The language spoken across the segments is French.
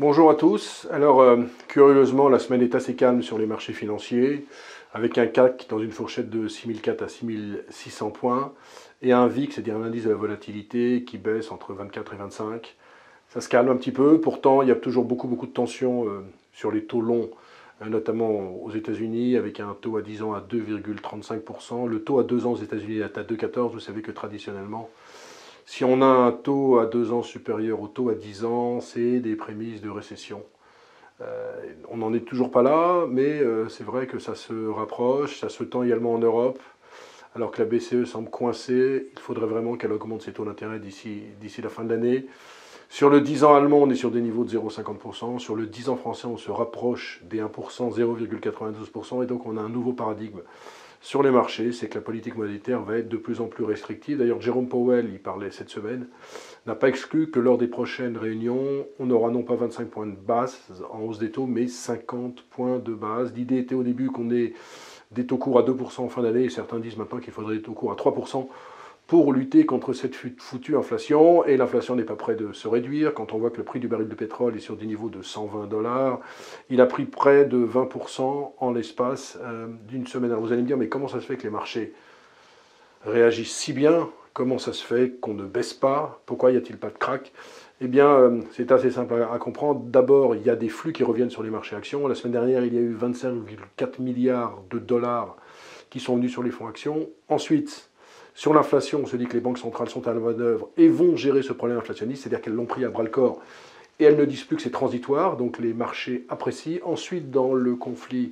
Bonjour à tous. Alors, curieusement, la semaine est assez calme sur les marchés financiers, avec un CAC dans une fourchette de 6004 à 6600 points, et un VIX, c'est-à-dire un indice de la volatilité, qui baisse entre 24 et 25. Ça se calme un petit peu, pourtant il y a toujours beaucoup de tensions sur les taux longs, notamment aux États-Unis, avec un taux à 10 ans à 2,35%. Le taux à 2 ans aux États-Unis est à 2,14. Vous savez que traditionnellement, si on a un taux à 2 ans supérieur au taux à 10 ans, c'est des prémices de récession. On n'en est toujours pas là, mais c'est vrai que ça se rapproche, ça se tend également en Europe, alors que la BCE semble coincée. Il faudrait vraiment qu'elle augmente ses taux d'intérêt d'ici la fin de l'année. Sur le 10 ans allemand, on est sur des niveaux de 0,50%. Sur le 10 ans français, on se rapproche des 1%, 0,92%. Et donc, on a un nouveau paradigme sur les marchés, c'est que la politique monétaire va être de plus en plus restrictive. D'ailleurs, Jérôme Powell, il parlait cette semaine, n'a pas exclu que lors des prochaines réunions, on aura non pas 25 points de base en hausse des taux, mais 50 points de base. L'idée était au début qu'on ait des taux courts à 2% en fin d'année, et certains disent maintenant qu'il faudrait des taux courts à 3% pour lutter contre cette foutue inflation. Et l'inflation n'est pas près de se réduire. Quand on voit que le prix du baril de pétrole est sur des niveaux de 120 $, il a pris près de 20% en l'espace d'une semaine. Alors vous allez me dire, mais comment ça se fait que les marchés réagissent si bien? Comment ça se fait qu'on ne baisse pas? Pourquoi n'y a-t-il pas de crack? Eh bien, c'est assez simple à comprendre. D'abord, il y a des flux qui reviennent sur les marchés actions. La semaine dernière, il y a eu 25,4 milliards de dollars qui sont venus sur les fonds actions. Ensuite, sur l'inflation, on se dit que les banques centrales sont à la manœuvre et vont gérer ce problème inflationniste, c'est-à-dire qu'elles l'ont pris à bras-le-corps et elles ne disent plus que c'est transitoire, donc les marchés apprécient. Ensuite, dans le conflit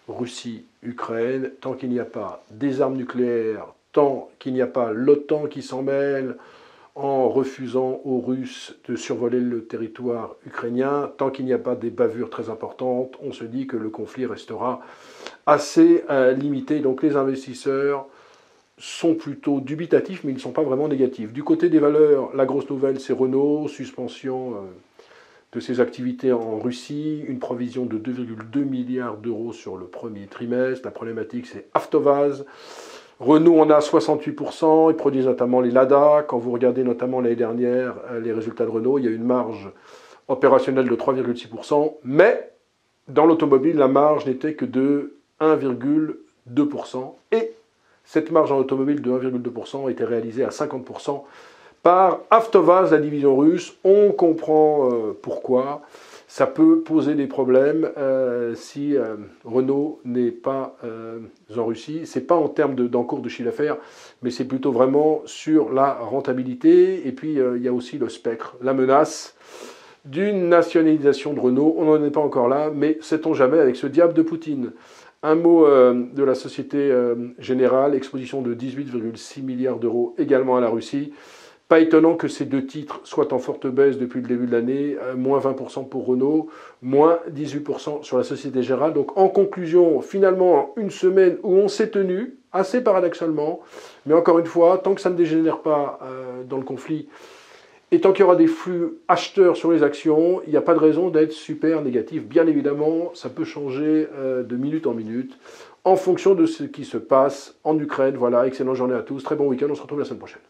Russie-Ukraine, tant qu'il n'y a pas des armes nucléaires, tant qu'il n'y a pas l'OTAN qui s'en mêle en refusant aux Russes de survoler le territoire ukrainien, tant qu'il n'y a pas des bavures très importantes, on se dit que le conflit restera assez limité. Donc les investisseurs sont plutôt dubitatifs, mais ils ne sont pas vraiment négatifs. Du côté des valeurs, la grosse nouvelle, c'est Renault, suspension de ses activités en Russie, une provision de 2,2 milliards d'euros sur le premier trimestre. La problématique, c'est Avtovaz. Renault en a 68%, ils produisent notamment les Lada. Quand vous regardez notamment l'année dernière les résultats de Renault, il y a une marge opérationnelle de 3,6%, mais dans l'automobile, la marge n'était que de 1,2%. Et cette marge en automobile de 1,2% a été réalisée à 50% par Avtovaz, la division russe. On comprend pourquoi. Ça peut poser des problèmes si Renault n'est pas en Russie. Ce n'est pas en termes d'encours de chiffre d'affaires, mais c'est plutôt vraiment sur la rentabilité. Et puis, il y a aussi le spectre, la menace d'une nationalisation de Renault. On n'en est pas encore là, mais sait-on jamais avec ce diable de Poutine. Un mot de la Société Générale, exposition de 18,6 milliards d'euros également à la Russie. Pas étonnant que ces deux titres soient en forte baisse depuis le début de l'année, moins 20% pour Renault, moins 18% sur la Société Générale. Donc en conclusion, finalement, une semaine où on s'est tenu, assez paradoxalement, mais encore une fois, tant que ça ne dégénère pas dans le conflit, et tant qu'il y aura des flux acheteurs sur les actions, il n'y a pas de raison d'être super négatif. Bien évidemment, ça peut changer de minute en minute en fonction de ce qui se passe en Ukraine. Voilà, excellente journée à tous, très bon week-end, on se retrouve la semaine prochaine.